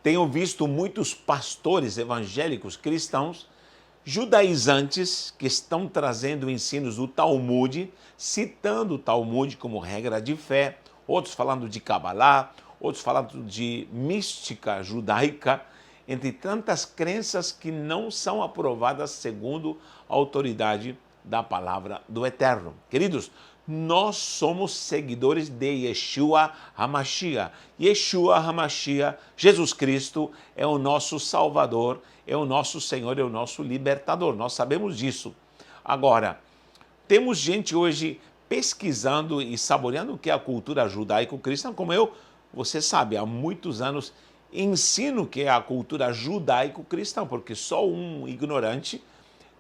Tenho visto muitos pastores evangélicos cristãos judaizantes que estão trazendo ensinos do Talmud, citando o Talmud como regra de fé, outros falando de Kabbalah, outros falando de mística judaica, entre tantas crenças que não são aprovadas segundo a autoridade da palavra do Eterno. Queridos, nós somos seguidores de Yeshua HaMashiach. Yeshua HaMashiach, Jesus Cristo, é o nosso Salvador, é o nosso Senhor, é o nosso Libertador. Nós sabemos disso. Agora, temos gente hoje pesquisando e saboreando o que é a cultura judaico-cristã, como eu, você sabe, há muitos anos ensino o que é a cultura judaico-cristã, porque só um ignorante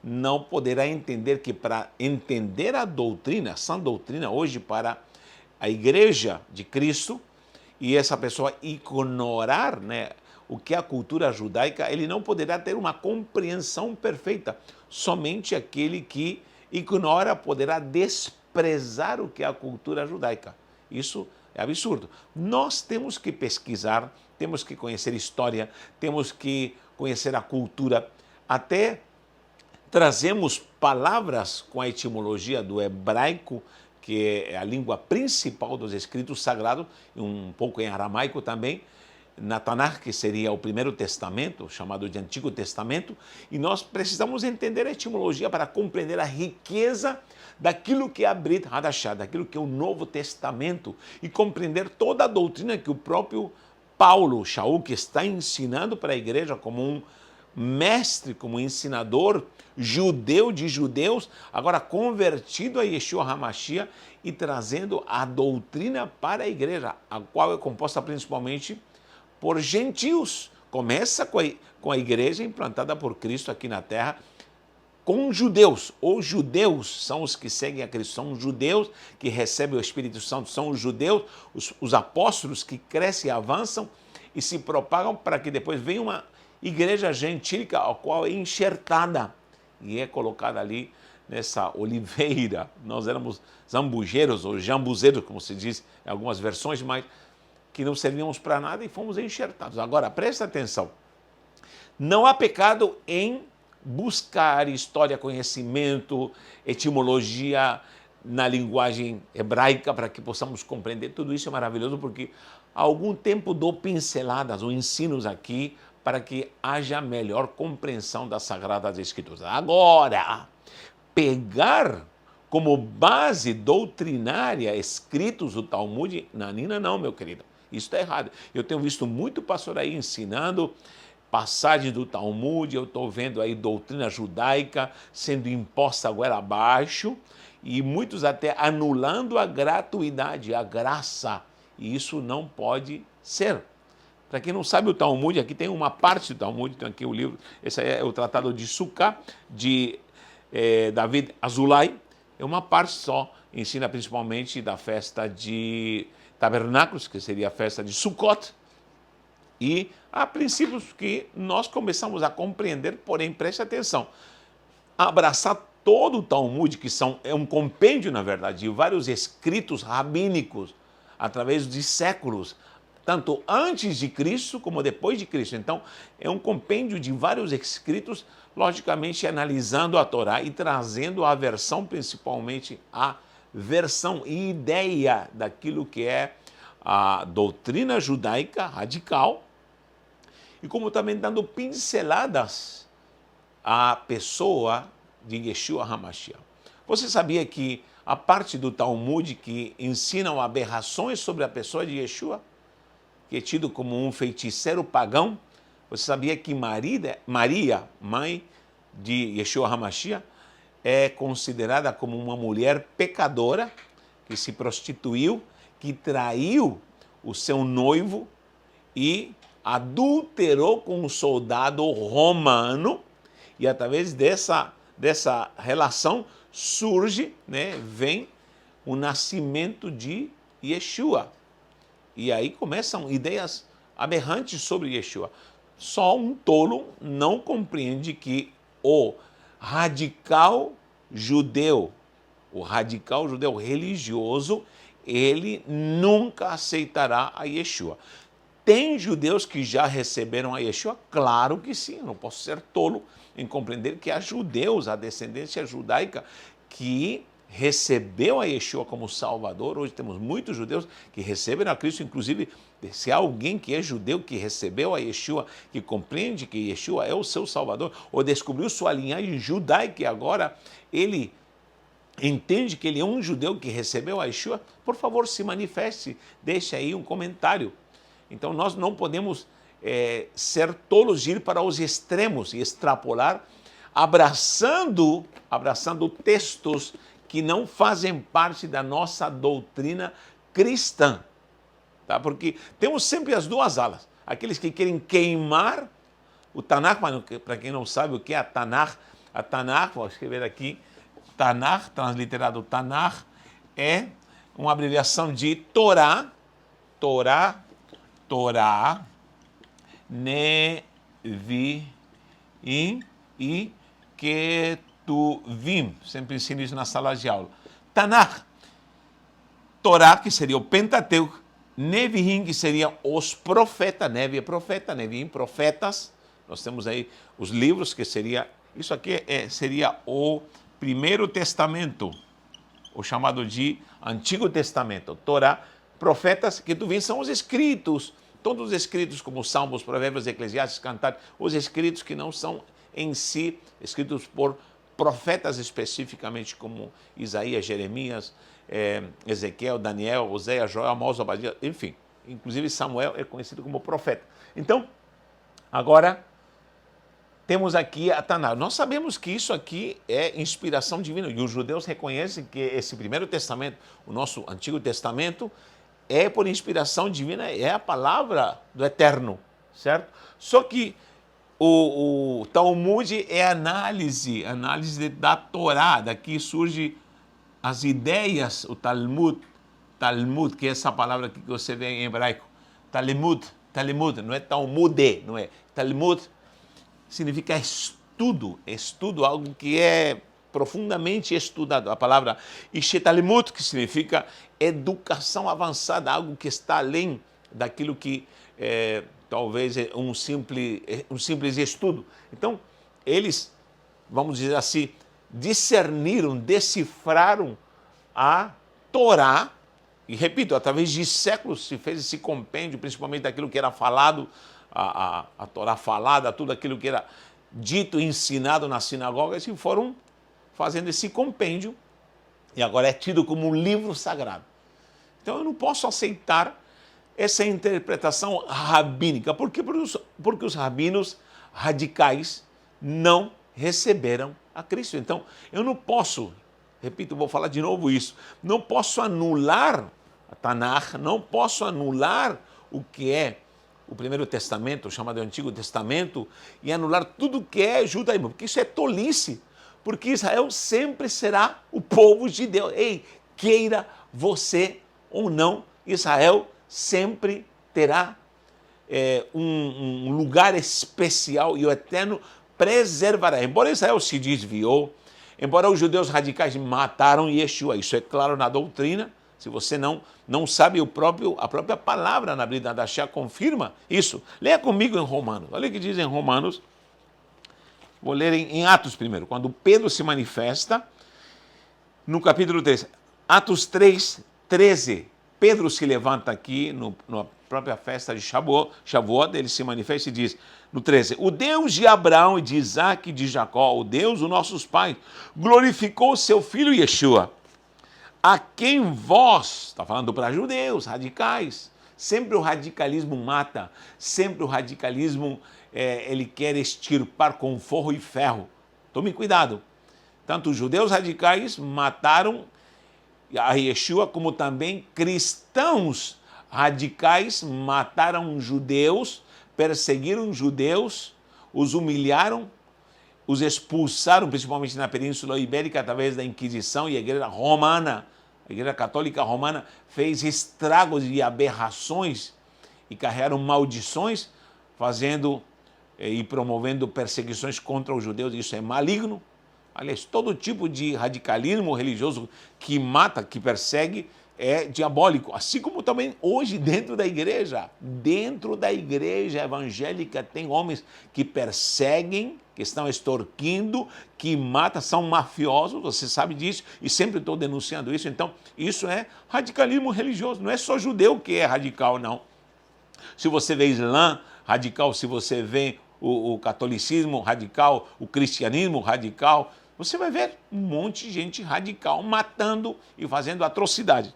não poderá entender que para entender a doutrina, a sã doutrina hoje para a igreja de Cristo, e essa pessoa ignorar, o que é a cultura judaica, ele não poderá ter uma compreensão perfeita. Somente aquele que ignora poderá desprezar o que é a cultura judaica. Isso é absurdo. Nós temos que pesquisar, temos que conhecer história, temos que conhecer a cultura, até trazemos palavras com a etimologia do hebraico, que é a língua principal dos escritos sagrados, um pouco em aramaico também, na Tanakh, que seria o Primeiro Testamento, chamado de Antigo Testamento, e nós precisamos entender a etimologia para compreender a riqueza daquilo que é a Brit Hadashah, daquilo que é o Novo Testamento, e compreender toda a doutrina que o próprio Paulo, Shaul, que está ensinando para a igreja como um mestre, como ensinador, judeu de judeus, agora convertido a Yeshua HaMashiach e trazendo a doutrina para a igreja, a qual é composta principalmente por gentios. Começa com a igreja implantada por Cristo aqui na terra, com judeus. Os judeus são os que seguem a Cristo, são os judeus que recebem o Espírito Santo, são os judeus, os apóstolos que crescem e avançam e se propagam para que depois venha uma igreja gentílica, a qual é enxertada e é colocada ali nessa oliveira. Nós éramos zambujeiros ou jambuzeiros, como se diz em algumas versões, mas que não servíamos para nada e fomos enxertados. Agora, presta atenção. Não há pecado em buscar história, conhecimento, etimologia na linguagem hebraica para que possamos compreender. Tudo isso é maravilhoso porque há algum tempo dou pinceladas ou ensinos aqui para que haja melhor compreensão das Sagradas Escrituras. Agora, pegar como base doutrinária escritos do Talmud, nanina não, meu querido. Isso está errado. Eu tenho visto muito pastor aí ensinando passagens do Talmud, eu estou vendo aí doutrina judaica sendo imposta agora abaixo, e muitos até anulando a gratuidade, a graça. E isso não pode ser. Para quem não sabe, o Talmud, aqui tem uma parte do Talmud, tem aqui o livro, esse é o Tratado de Sukkah, de David Azulay, é uma parte só, ensina principalmente da festa de tabernáculos, que seria a festa de Sukkot, e há princípios que nós começamos a compreender, porém, preste atenção, abraçar todo o Talmud, que é um compêndio, na verdade, de vários escritos rabínicos, através de séculos, tanto antes de Cristo como depois de Cristo. Então, é um compêndio de vários escritos, logicamente analisando a Torá e trazendo a versão, principalmente a versão e ideia daquilo que é a doutrina judaica radical, e como também dando pinceladas à pessoa de Yeshua HaMashiach. Você sabia que a parte do Talmud que ensinam aberrações sobre a pessoa de Yeshua, que é tido como um feiticeiro pagão? Você sabia que Maria, mãe de Yeshua HaMashiach, é considerada como uma mulher pecadora, que se prostituiu, que traiu o seu noivo e adulterou com um soldado romano, e através dessa relação surge, vem o nascimento de Yeshua. E aí começam ideias aberrantes sobre Yeshua. Só um tolo não compreende que o radical judeu religioso, ele nunca aceitará a Yeshua. tem judeus que já receberam a Yeshua? Claro que sim, eu não posso ser tolo em compreender que há judeus, a descendência judaica, que recebeu a Yeshua como Salvador. Hoje temos muitos judeus que receberam a Cristo, inclusive se há alguém que é judeu que recebeu a Yeshua, que compreende que Yeshua é o seu Salvador, ou descobriu sua linhagem judaica e agora ele entende que ele é um judeu que recebeu a Yeshua, por favor, se manifeste, deixe aí um comentário. Então nós não podemos ser tolos de ir para os extremos e extrapolar, abraçando textos que não fazem parte da nossa doutrina cristã. Tá? Porque temos sempre as duas alas. Aqueles que querem queimar o Tanakh, para quem não sabe o que é a Tanakh, vou escrever aqui, Tanakh, transliterado Tanakh, é uma abreviação de Torá, Nevi'im e Ketuvim. Sempre ensino isso na sala de aula. Tanakh, Torá, que seria o Pentateuco, Nevi'im, que seriam os profetas, Nevi é profeta, Nevi'im, profetas. Nós temos aí os livros, que seria, isso aqui seria o Primeiro Testamento, o chamado de Antigo Testamento. Torá, profetas, Ketuvim são os escritos, todos os escritos como Salmos, Provérbios, Eclesiastes, Cantares, os escritos que não são em si escritos por profetas especificamente como Isaías, Jeremias, Ezequiel, Daniel, Oséias, Joel, Amós, Obadias, enfim. Inclusive Samuel é conhecido como profeta. Então, agora temos aqui a Tanakh. Nós sabemos que isso aqui é inspiração divina e os judeus reconhecem que esse Primeiro Testamento, o nosso Antigo Testamento, é por inspiração divina, é a palavra do Eterno, certo? Só que o Talmud é análise da Torá, daqui surge as ideias, o Talmud, que é essa palavra aqui que você vê em hebraico, Talmud, não é Talmude, não é. Talmud significa estudo, algo que é profundamente estudado. A palavra Ishetalmud, que significa educação avançada, algo que está além daquilo que talvez é um simples estudo. Então, eles, vamos dizer assim, discerniram, decifraram a Torá, e repito, através de séculos se fez esse compêndio, principalmente daquilo que era falado, a Torá falada, tudo aquilo que era dito e ensinado nas sinagogas, e foram fazendo esse compêndio, e agora é tido como um livro sagrado. Então eu não posso aceitar essa interpretação rabínica. Por quê? Porque os rabinos radicais não receberam a Cristo. Então, eu não posso, repito, vou falar de novo isso, não posso anular a Tanakh, não posso anular o que é o Primeiro Testamento, chamado Antigo Testamento, e anular tudo que é judaísmo, porque isso é tolice, porque Israel sempre será o povo de Deus. Ei, queira você ou não, Israel sempre terá um lugar especial e o Eterno preservará. Embora Israel se desviou, embora os judeus radicais mataram Yeshua, isso é claro na doutrina, se você não sabe a própria palavra na Bíblia da Shá confirma isso. Leia comigo em Romanos, olha o que diz em Romanos, vou ler em Atos primeiro, quando Pedro se manifesta, no capítulo 3, Atos 3, 13, Pedro se levanta aqui na própria festa de Shavuot, ele se manifesta e diz, no 13, o Deus de Abraão e de Isaac e de Jacó, o Deus dos nossos pais, glorificou seu filho Yeshua, a quem vós, está falando para judeus, radicais, sempre o radicalismo mata, sempre o radicalismo, ele quer extirpar com forro e ferro. Tome cuidado, tanto os judeus radicais mataram a Yeshua, como também cristãos radicais mataram judeus, perseguiram judeus, os humilharam, os expulsaram, principalmente na Península Ibérica, através da Inquisição, e a Igreja Romana, a Igreja Católica Romana, fez estragos e aberrações e carregaram maldições, fazendo e promovendo perseguições contra os judeus. Isso é maligno. Aliás, todo tipo de radicalismo religioso que mata, que persegue, é diabólico, assim como também hoje dentro da igreja evangélica tem homens que perseguem, que estão extorquindo, que matam, são mafiosos, você sabe disso, e sempre estou denunciando isso. Então, isso é radicalismo religioso, não é só judeu que é radical, não. Se você vê Islã radical, se você vê o catolicismo radical, o cristianismo radical, você vai ver um monte de gente radical matando e fazendo atrocidade.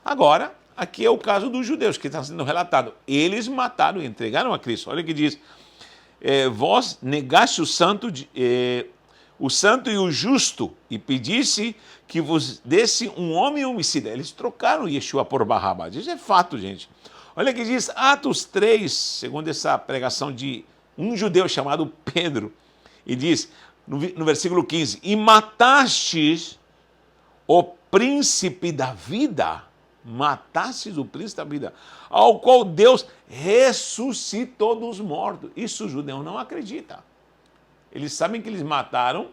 Agora, aqui é o caso dos judeus que está sendo relatado. Eles mataram e entregaram a Cristo. Olha o que diz: vós negaste o santo e o justo, e pedisse que vos desse um homem homicida. Eles trocaram Yeshua por Barrabás. Isso é fato, gente. Olha o que diz Atos 3, segundo essa pregação de um judeu chamado Pedro, e diz no versículo 15: e matastes o príncipe da vida, matastes o príncipe da vida, ao qual Deus ressuscitou dos mortos. Isso o judeu não acredita. Eles sabem que eles mataram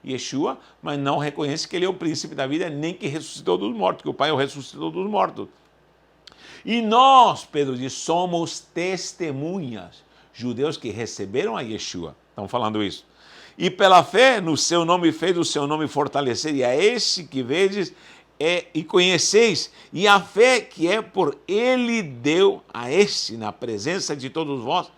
Yeshua, mas não reconhecem que ele é o príncipe da vida, nem que ressuscitou dos mortos, que o Pai o ressuscitou dos mortos. E nós, Pedro diz, somos testemunhas, judeus que receberam a Yeshua, estão falando isso. E pela fé no seu nome fez o seu nome fortalecer, e a esse que vedes e conheceis, e a fé que é por ele deu a este, na presença de todos vós,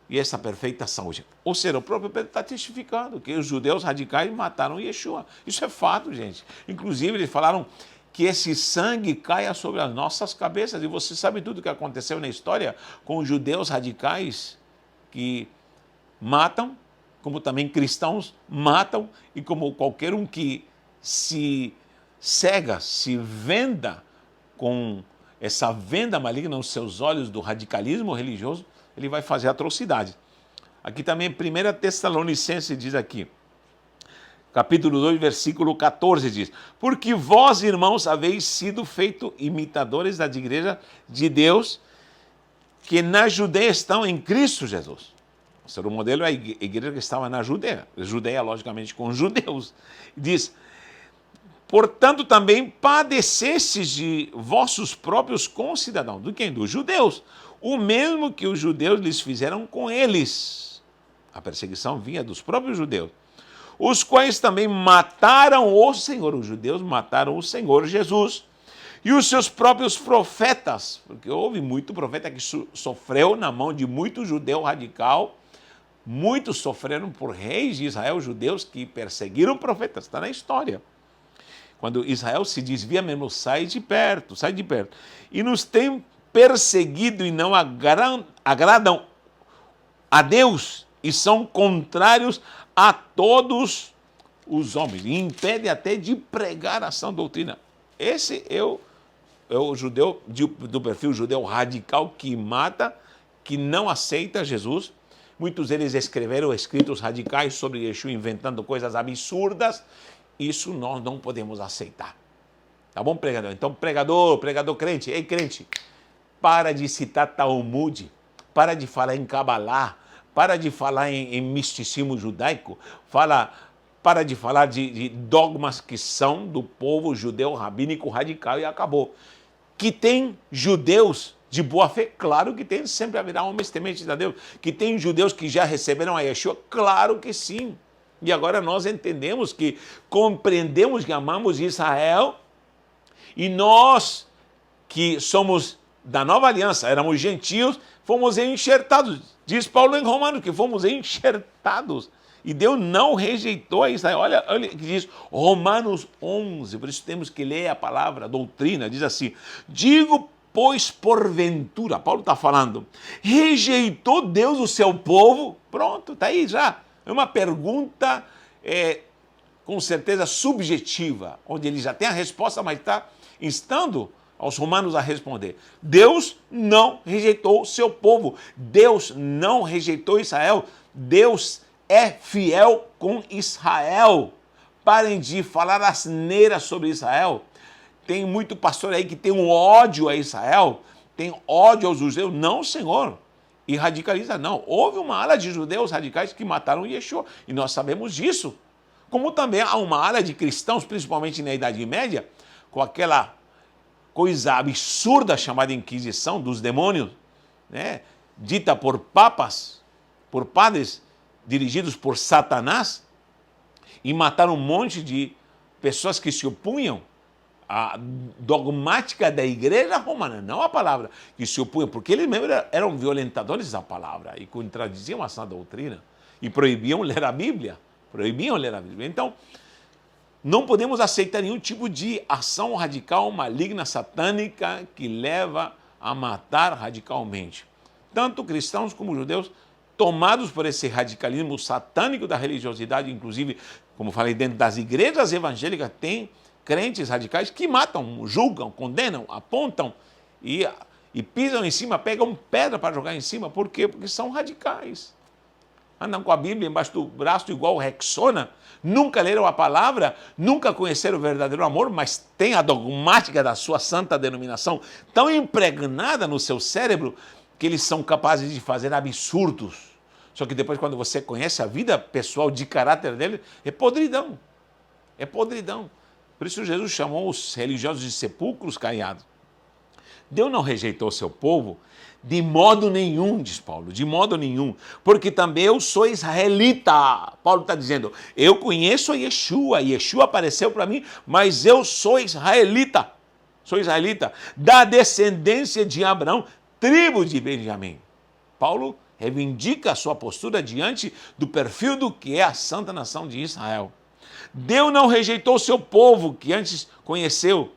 e essa perfeita saúde. Ou seja, o próprio Pedro está testificando que os judeus radicais mataram Yeshua. Isso é fato, gente. Inclusive, eles falaram que esse sangue caia sobre as nossas cabeças. E você sabe tudo o que aconteceu na história com os judeus radicais que matam, como também cristãos matam, e como qualquer um que se cega, se venda com essa venda maligna nos seus olhos do radicalismo religioso, ele vai fazer atrocidade. Aqui também, 1 Tessalonicenses diz aqui, capítulo 2, versículo 14 diz: porque vós, irmãos, haveis sido feitos imitadores das igrejas de Deus que na Judeia estão em Cristo Jesus. O modelo é a igreja que estava na Judeia. Judeia, logicamente, com os judeus. Diz: portanto, também padecestes de vossos próprios concidadãos. Do quem? Dos judeus. O mesmo que os judeus lhes fizeram com eles. A perseguição vinha dos próprios judeus. Os quais também mataram o Senhor. Os judeus mataram o Senhor Jesus e os seus próprios profetas. Porque houve muito profeta que sofreu na mão de muito judeu radical. Muitos sofreram por reis de Israel, judeus, que perseguiram profetas. Está na história. Quando Israel se desvia mesmo, sai de perto. E nos tem perseguido e não agradam a Deus e são contrários a todos os homens. E impedem até de pregar a sã doutrina. Esse é o judeu, do perfil judeu radical, que mata, que não aceita Jesus. Muitos deles escreveram escritos radicais sobre Yeshua, inventando coisas absurdas. Isso nós não podemos aceitar. Tá bom, pregador? Então, pregador crente, ei crente, para de citar Talmud, para de falar em Kabbalah, para de falar em misticismo judaico, para de falar de dogmas que são do povo judeu rabínico radical e acabou. Que tem judeus de boa fé? Claro que tem, sempre haverá homens tementes a Deus. Que tem judeus que já receberam a Yeshua? Claro que sim. E agora nós entendemos que, compreendemos que amamos Israel, e nós que somos da nova aliança, éramos gentios, fomos enxertados. Diz Paulo em Romanos que fomos enxertados. E Deus não rejeitou a Israel. Olha o que diz Romanos 11, por isso temos que ler a palavra, a doutrina, diz assim: digo, pois porventura, Paulo está falando, rejeitou Deus o seu povo? Pronto, está aí já. É uma pergunta com certeza subjetiva, onde ele já tem a resposta, mas está instando aos romanos a responder. Deus não rejeitou o seu povo. Deus não rejeitou Israel. Deus é fiel com Israel. Parem de falar asneiras sobre Israel. Tem muito pastor aí que tem um ódio a Israel, tem ódio aos judeus. Não, Senhor. E radicaliza, não. Houve uma ala de judeus radicais que mataram Yeshua, e nós sabemos disso. Como também há uma ala de cristãos, principalmente na Idade Média, com aquela coisa absurda chamada Inquisição dos demônios, né? Dita por papas, por padres dirigidos por Satanás, e mataram um monte de pessoas que se opunham à dogmática da igreja romana, não a palavra, que se opunham, porque eles mesmos eram violentadores da palavra e contradiziam a sã doutrina e proibiam ler a Bíblia, Então, não podemos aceitar nenhum tipo de ação radical, maligna, satânica, que leva a matar radicalmente. Tanto cristãos como judeus, tomados por esse radicalismo satânico da religiosidade, inclusive, como falei, dentro das igrejas evangélicas, tem crentes radicais que matam, julgam, condenam, apontam e pisam em cima, pegam pedra para jogar em cima. Por quê? Porque são radicais. Andam com a Bíblia embaixo do braço igual Rexona, nunca leram a palavra, nunca conheceram o verdadeiro amor, mas tem a dogmática da sua santa denominação tão impregnada no seu cérebro que eles são capazes de fazer absurdos. Só que depois, quando você conhece a vida pessoal de caráter dele, é podridão. É podridão. Por isso Jesus chamou os religiosos de sepulcros caiados. Deus não rejeitou o seu povo de modo nenhum, diz Paulo, de modo nenhum, porque também eu sou israelita. Paulo está dizendo, eu conheço Yeshua, Yeshua apareceu para mim, mas eu sou israelita, da descendência de Abraão, tribo de Benjamim. Paulo reivindica a sua postura diante do perfil do que é a santa nação de Israel. Deus não rejeitou o seu povo que antes conheceu.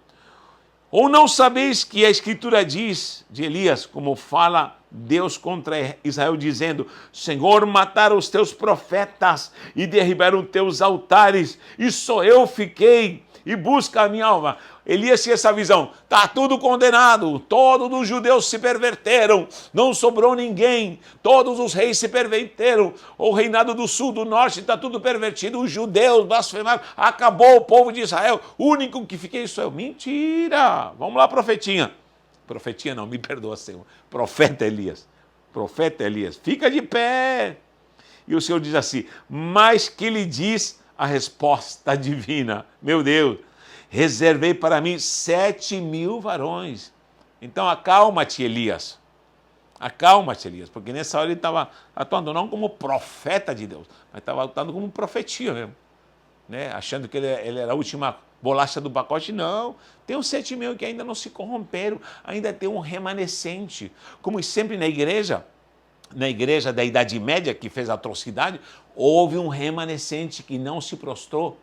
Ou não sabeis que a Escritura diz de Elias, como fala Deus contra Israel, dizendo, Senhor, mataram os teus profetas e derribaram teus altares, e só eu fiquei, e busca a minha alma. Elias tinha essa visão, está tudo condenado, todos os judeus se perverteram, não sobrou ninguém, todos os reis se perverteram, o reinado do sul, do norte está tudo pervertido, os judeus blasfemaram, acabou o povo de Israel, o único que fiquei sou eu. Mentira! Vamos lá, profetinha. Profetinha não, me perdoa, Senhor. Profeta Elias, fica de pé. E o Senhor diz assim, mas que lhe diz a resposta divina? Meu Deus, reservei para mim 7.000 varões. Então acalma-te, Elias. Acalma-te, Elias, porque nessa hora ele estava atuando não como profeta de Deus, mas estava atuando como profetia mesmo, né? Achando que ele era a última bolacha do pacote. Não, tem uns 7.000 que ainda não se corromperam, ainda tem um remanescente. Como sempre na igreja da Idade Média, que fez atrocidade, houve um remanescente que não se prostrou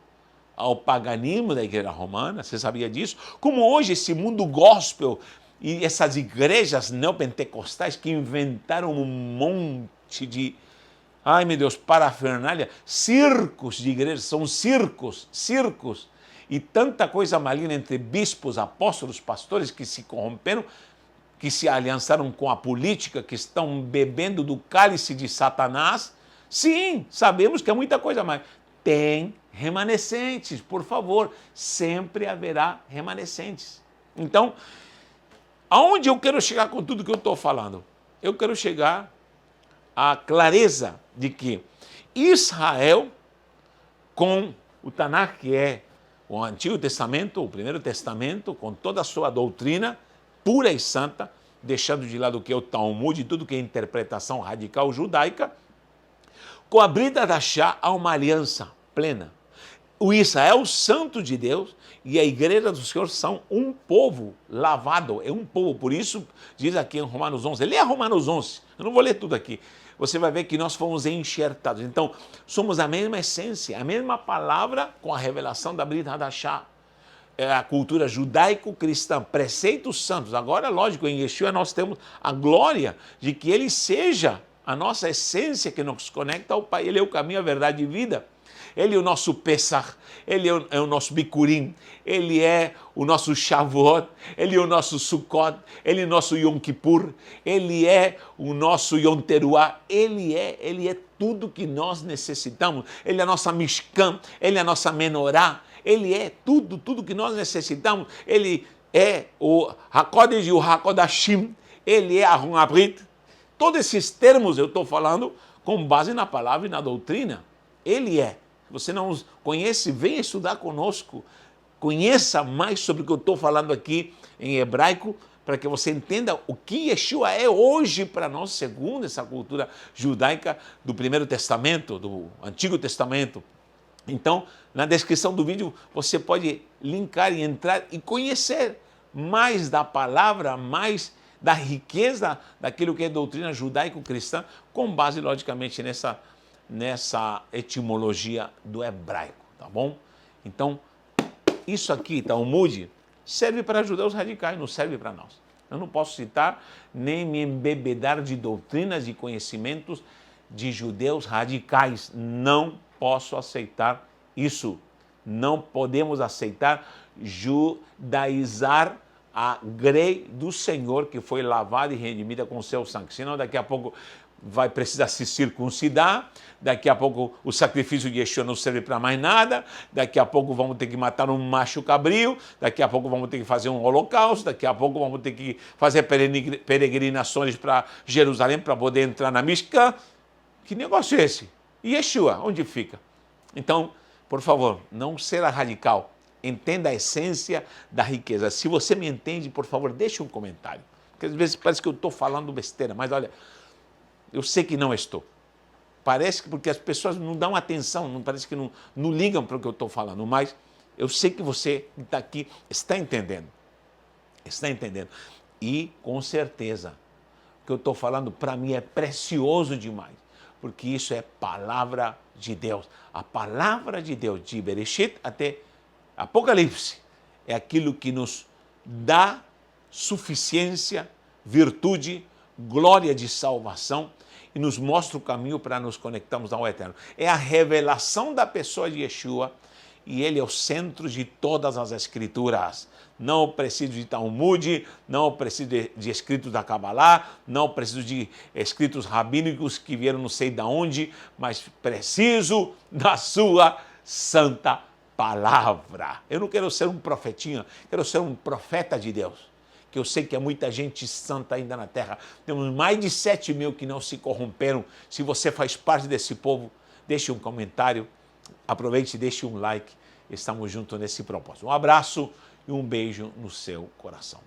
ao paganismo da igreja romana. Você sabia disso? Como hoje esse mundo gospel e essas igrejas neopentecostais que inventaram um monte de, ai meu Deus, parafernália, circos de igrejas, são circos, e tanta coisa maligna entre bispos, apóstolos, pastores que se corromperam, que se aliançaram com a política, que estão bebendo do cálice de Satanás. Sim, sabemos que é muita coisa, mas tem remanescentes, por favor, sempre haverá remanescentes. Então, aonde eu quero chegar com tudo que eu estou falando? Eu quero chegar à clareza de que Israel, com o Tanakh, que é o Antigo Testamento, o Primeiro Testamento, com toda a sua doutrina pura e santa, deixando de lado o que é o Talmud e tudo que é interpretação radical judaica, com a Brit Hadashah há uma aliança plena. O Israel santo de Deus e a igreja do Senhor são um povo lavado, é um povo. Por isso, diz aqui em Romanos 11, lê Romanos 11, eu não vou ler tudo aqui, você vai ver que nós fomos enxertados. Então, somos a mesma essência, a mesma palavra com a revelação da Brit Hadashah. É a cultura judaico-cristã, preceitos santos. Agora, lógico, em Yeshua nós temos a glória de que ele seja a nossa essência que nos conecta ao Pai. Ele é o caminho, a verdade e vida. Ele é o nosso Pesach, ele é o nosso Bikurim, ele é o nosso Shavuot, ele é o nosso Sukkot, ele é o nosso Yom Kippur, ele é o nosso Yom Teruah, ele é tudo que nós necessitamos. Ele é a nossa Mishkan, ele é a nossa Menorá, ele é tudo que nós necessitamos. Ele é o HaKodesh e o HaKodashim, ele é a Aron HaBrit. Todos esses termos eu estou falando com base na palavra e na doutrina. Ele é. Se você não os conhece, venha estudar conosco conheça mais sobre o que eu estou falando aqui em hebraico, para que você entenda o que Yeshua é hoje para nós, segundo essa cultura judaica do Primeiro Testamento, do Antigo Testamento. Então, na descrição do vídeo, você pode linkar e entrar e conhecer mais da palavra, mais da riqueza daquilo que é doutrina judaico-cristã, com base, logicamente, nessa etimologia do hebraico, tá bom? Então, isso aqui, Talmud, serve para judeus radicais, não serve para nós. Eu não posso citar nem me embebedar de doutrinas e conhecimentos de judeus radicais. Não posso aceitar isso. Não podemos aceitar judaizar a grei do Senhor que foi lavada e redimida com seu sangue. Senão daqui a pouco vai precisar se circuncidar, daqui a pouco o sacrifício de Yeshua não serve para mais nada, daqui a pouco vamos ter que matar um macho cabrio, daqui a pouco vamos ter que fazer um holocausto, daqui a pouco vamos ter que fazer peregrinações para Jerusalém para poder entrar na Mishkan. Que negócio é esse? E Yeshua, onde fica? Então, por favor, não seja radical. Entenda a essência da riqueza. Se você me entende, por favor, deixe um comentário. Porque às vezes parece que eu estou falando besteira, mas olha, eu sei que não estou. Parece que porque as pessoas não dão atenção, não parece que não ligam para o que eu estou falando, mas eu sei que você que está aqui está entendendo. Está entendendo. E, com certeza, o que eu estou falando para mim é precioso demais, porque isso é palavra de Deus. A palavra de Deus, de Bereshit até Apocalipse, é aquilo que nos dá suficiência, virtude, glória de salvação e nos mostra o caminho para nos conectarmos ao Eterno. É a revelação da pessoa de Yeshua e ele é o centro de todas as Escrituras. Não preciso de Talmud, não preciso de escritos da Kabbalah, não preciso de escritos rabínicos que vieram não sei de onde, mas preciso da sua santa palavra. Eu não quero ser um profetinha, quero ser um profeta de Deus. Que eu sei que há muita gente santa ainda na terra. Temos mais de 7 mil que não se corromperam. Se você faz parte desse povo, deixe um comentário, aproveite e deixe um like. Estamos juntos nesse propósito. Um abraço e um beijo no seu coração.